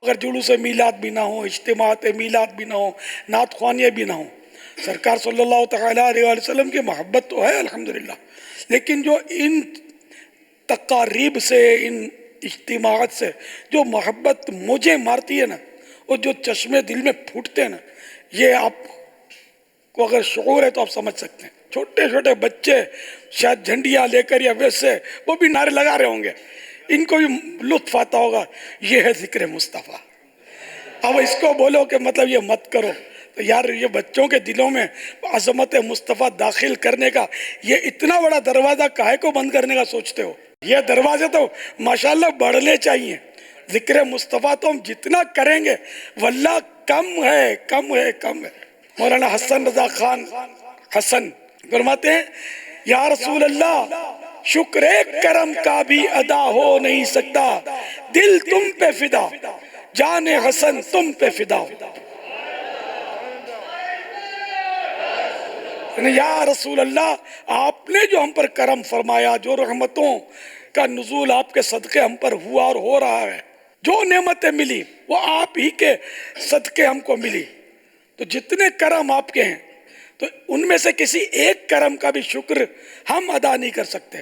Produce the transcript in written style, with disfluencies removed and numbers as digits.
اگر جلوس میلاد بھی نہ ہو، اجتماعات میلاد بھی نہ ہو، نعت خوانیاں بھی نہ ہوں، سرکار صلی اللہ تعالیٰ علیہ وآلہ وسلم کی محبت تو ہے الحمدللہ، لیکن جو ان تقاریب سے، ان اجتماعات سے جو محبت مجھے مارتی ہے نا، اور جو چشمے دل میں پھوٹتے ہیں نا، یہ آپ کو اگر شعور ہے تو آپ سمجھ سکتے ہیں۔ چھوٹے چھوٹے بچے شاید جھنڈیاں لے کر یا ویسے وہ بھی نعرے لگا رہے ہوں گے، ان کو بھی لطف آتا ہوگا، یہ ہے ذکر مصطفیٰ۔ اب اس کو بولو کہ مطلب یہ مت کرو، تو یار یہ بچوں کے دلوں میں عظمت مصطفیٰ داخل کرنے کا یہ اتنا بڑا دروازہ کاہے کو بند کرنے کا سوچتے ہو؟ یہ دروازے تو ماشاءاللہ بڑھنے چاہیے۔ ذکر مصطفیٰ تو ہم جتنا کریں گے واللہ کم ہے، کم ہے، کم ہے۔ مولانا حسن رضا خان حسن فرماتے ہیں، یا رسول اللہ شکر کرم کا بھی ادا ہو نہیں سکتا، دل تم پہ فدا، جان حسن تم پہ فدا ہو۔ یا رسول اللہ آپ نے جو ہم پر کرم فرمایا، جو رحمتوں کا نزول آپ کے صدقے ہم پر ہوا اور ہو رہا ہے، جو نعمتیں ملی وہ آپ ہی کے صدقے ہم کو ملی، تو جتنے کرم آپ کے ہیں تو ان میں سے کسی ایک کرم کا بھی شکر ہم ادا نہیں کر سکتے۔